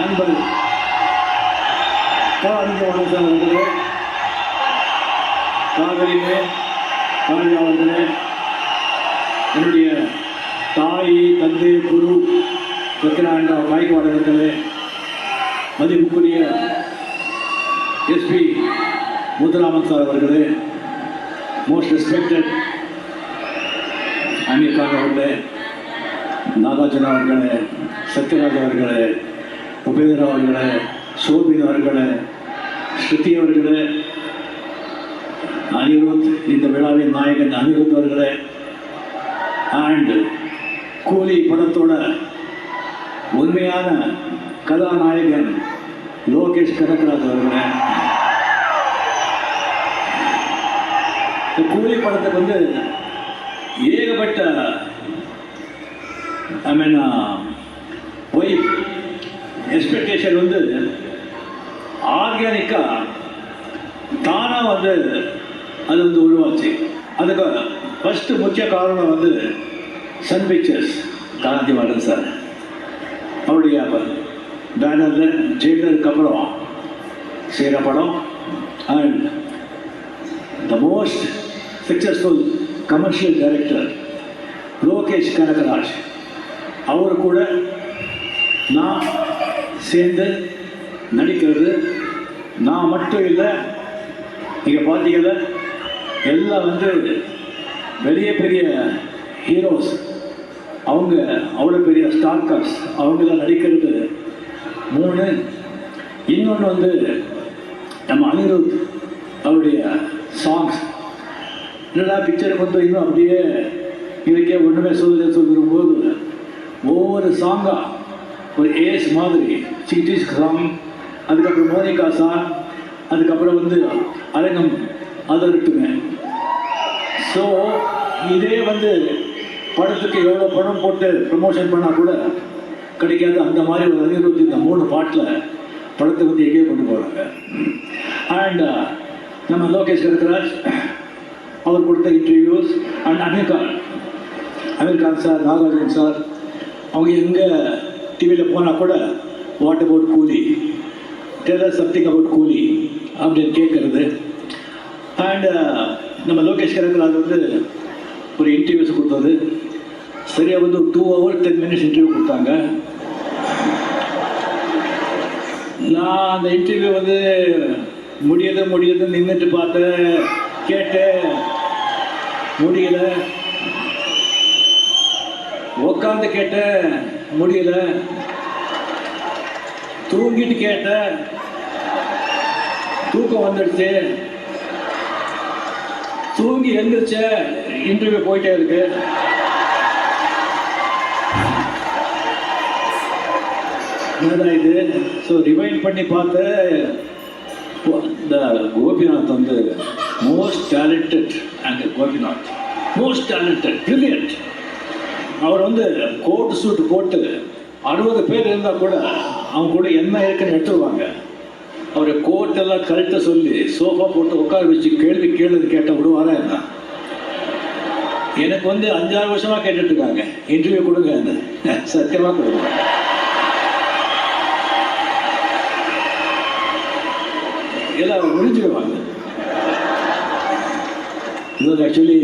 நண்பர் அவர்களே, காவிரியே காவிரி அவர்களே, என்னுடைய தாய் தந்தை குரு சத்யநாராயண காய்கவாட அவர்களே, மதிப்புக்குரிய எஸ்பி முத்துராமன் சார் அவர்களே, மோஸ்ட் ரெஸ்பெக்டட் அமீர் கான் அவர்களே, நாகார்ஜுன அவர்களே, சத்யராஜ் அவர்களே, உபேந்திர அவர்களே, சோபின் அவர்களே, ஸ்ருதி அவர்களே, அனிருத், இந்த விழாவின் நாயகன் அனிருத் அவர்களே, அண்ட் கூலி படத்தோட உண்மையான கதாநாயகன் லோகேஷ் கனகராஜ் அவர்களே. இந்த கூலி படத்துக்கு வந்து ஏகப்பட்ட போய் எக்ஸ்பெக்டேஷன் வந்து ஆர்கானிக்காக தானாக வந்து அது வந்து உருவாச்சு. அதுக்கு ஃபஸ்ட்டு முக்கிய காரணம் வந்து சன் பிக்சர்ஸ் காந்தி மாடன் சார் அவருடைய பேனரில் ஜெயிலருக்கு அப்புறம் செய்கிற படம் and the most successful commercial director Lokesh Kanagaraj அவரு கூட நான் சேர்ந்து நடிக்கிறது. நான் மட்டும் இல்லை, நீங்கள் பார்த்தீங்கன்னா எல்லாம் வந்து பெரிய பெரிய ஹீரோஸ், அவங்க அவ்வளோ பெரிய ஸ்டார் காஸ்ட், அவங்களாம் நடிக்கிறது 3. இன்னொன்று வந்து நம்ம அனிருத் அவருடைய சாங்ஸ். என்னடா பிக்சரை மட்டும் இன்னும் அப்படியே இதுக்கே ஒன்றுமே சொல்லும்போது ஒவ்வொரு சாங்காக ஒரு ஏஸ் மாதிரி சிட்டிஸ் சாங், அதுக்கப்புறம் மோனிகா சாங், அதுக்கப்புறம் வந்து அரங்கம் அதற்குங்க. ஸோ இதே வந்து படத்துக்கு எவ்வளோ படம் போட்டு ப்ரமோஷன் பண்ணால் கூட கிடைக்காது. அந்த மாதிரி ஒரு அனிருத் இந்த 3 பாட்டில் படத்தை வந்து எங்கேயோ கொண்டு போகிறாங்க. அண்ட் நம்ம லோகேஷ் கனகராஜ் அவர் கொடுத்த interviews and Aamir Khan sir, Nagarjun sir, அவங்க எங்கே டிவியில் போனால் கூட what about Coolie, tell us something about Coolie அப்படின்னு கேட்குறது. அண்ட் நம்ம லோகேஷ் கனகராஜ் வந்து ஒரு இன்டர்வியூஸ் கொடுத்தது சரியாக வந்து 2 hours 10 minutes இன்டர்வியூ கொடுத்தாங்க. நான் அந்த இன்டர்வியூ வந்து முடியது நின்றுட்டு பார்த்தேன், கேட்டேன், முடியல, உட்காந்து கேட்டேன், முடியல, தூங்கிட்டு கேட்டேன், தூக்கம் வந்துடுச்சு, தூங்கி எழுந்திரிச்ச, இன்டர்வியூ போயிட்டே இருக்கு. என்னதான் இது? ஸோ ரிவைண்ட் பண்ணி பார்த்து இந்த கோபிநாத் வந்து most talented and Gopinath most talented, brilliant. அவர் வந்து கோட் சூட் போட்டு 60 பேர் இருந்தால் கூட அவங்க கூட என்ன இருக்குன்னு எடுத்துருவாங்க. அவரை கோட்டெல்லாம் கரெக்டாக சொல்லி சோஃபா போட்டு உட்கார வச்சு கேள்வி கேட்டால் விடுவாரா என்ன? எனக்கு வந்து 5-6 வருஷமாக கேட்டுட்ருக்காங்க, இன்டர்வியூ கொடுங்க என்ன, சத்தியமாக கொடுங்க. எல்லாம் முடிஞ்சிடுவாங்க. இது ஆக்சுவலி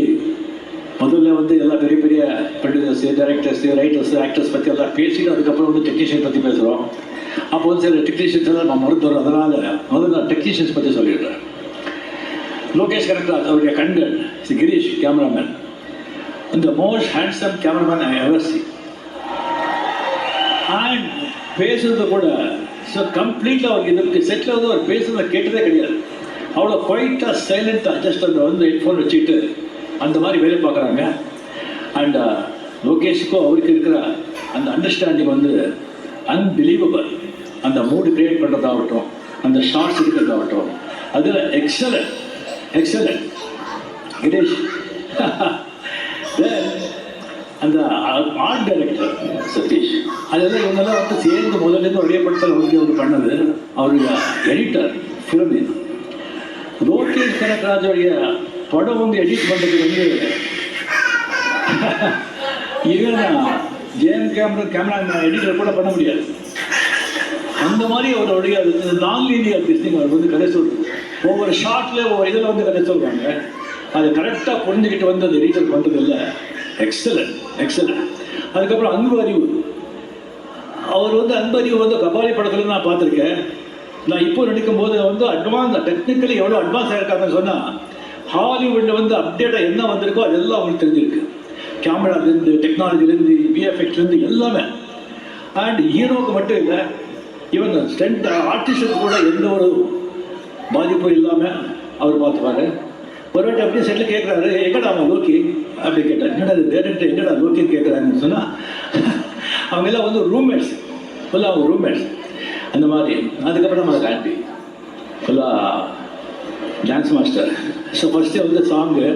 முதல்ல வந்து எல்லாம் பெரிய பெரிய ப்ரொடியூசர்ஸ், டைரக்டர்ஸ், ரைட்டர்ஸ், ஆக்டர்ஸ் பற்றி எல்லாம் பேசிட்டு அதுக்கப்புறம் வந்து டெக்னீஷியன் பற்றி பேசுகிறோம். அப்போ வந்து சில டெக்னீஷியன்ஸ் எல்லாம் நம்ம மறுத்துறோம். அதனால் முதல்ல நான் டெக்னீஷியன்ஸ் பற்றி சொல்லிடுறேன். லோகேஷ் கனகராஜ் அவருடைய கண்கள், கிரீஷ் கேமராமேன், இந்த most handsome cameraman I ever see. And பேசுறது கூட ஸோ கம்ப்ளீட்டாக அவர் இதுக்கு செட்டில் வந்து அவர் பேசுறதை கேட்டதே கிடையாது. அவ்வளோ குவைட்டாக சைலண்ட்டாக ஜஸ்ட் அந்த வந்து ஹெட்ஃபோன் வச்சுக்கிட்டு அந்த மாதிரி வேலை பார்க்குறாங்க. அண்ட் லோகேஷுக்கும் அவருக்கு இருக்கிற அந்த அண்டர்ஸ்டாண்டிங் வந்து அன்பிலீவபிள். அந்த மூடு கிரியேட் பண்ணுறதாகட்டும், அந்த ஷார்ட்ஸ் இருக்கிறதாகட்டும், அதில் எக்ஸலண்ட் கிரீஷ். அந்த ஆர்ட் டைரக்டர் சதீஷ், அதெல்லாம் இவங்கெல்லாம் வந்து சேர்ந்து முதல்லேருந்து ஒரே படத்தில் அவர் பண்ணது. அவருடைய எடிட்டர் ஃபிலிமின் லோகேஷ் கனகராஜோடைய படம் வந்து எடிட் பண்ணுறதுக்கு வந்து இவன் ஜேஎம் கேமரா எடிட்டர் கூட பண்ண முடியாது. அந்த மாதிரி அவருடைய நான் லீனியர் திஸ்டிங் அவர் வந்து கதை சொல்றது. ஒவ்வொரு ஷார்ட்ல ஒவ்வொரு இதில் வந்து கதை சொல்றாங்க. அதை கரெக்டாக புரிஞ்சுக்கிட்டு வந்து அதை ரீசல் பண்ணுறது இல்லை. Excellent excellent. அதுக்கப்புறம் அன்பு அறிவு. அவர் வந்து அன்பு அறிவு வந்து கபாலி படத்தில் நான் பார்த்துருக்கேன். நான் இப்போ நடிக்கும் போது வந்து அட்வான்ஸ் டெக்னிக்கலி எவ்வளோ அட்வான்ஸ் ஆயிருக்காங்கன்னு சொன்னால், ஹாலிவுட்டில் வந்து அப்டேட்டாக என்ன வந்திருக்கோ அதெல்லாம் அவங்களுக்கு தெரிஞ்சிருக்கு. கேமராலேருந்து, டெக்னாலஜிலேருந்து, விஎஃப்எக்ஸ்லேருந்து எல்லாமே. அண்ட் ஹீரோவுக்கு மட்டும் இல்லை, ஈவன் ஸ்டென்ட் ஆர்டிஸ்டுக்கு கூட எந்த ஒரு பாதிப்பும் இல்லாமல் அவர் பார்த்துப்பாரு. ஒரு வாட்டி அப்படியே செட்டில் கேட்குறாரு, எங்கடா அவன் லோக்கி அப்படி கேட்டார். என்னடா அது டேரக்டர் எங்கடா லோக்கின்னு கேட்குறாங்கன்னு சொன்னால், அவங்க எல்லாம் வந்து ரூம்மேட்ஸ், ஃபுல்லாக அவங்க ரூம்மேட்ஸ் அந்த மாதிரி. அதுக்கப்புறம் அதை ஆண்டி ஃபுல்லாக டான்ஸ் மாஸ்டர். ஸோ ஃபஸ்ட்டே வந்து சாங்கு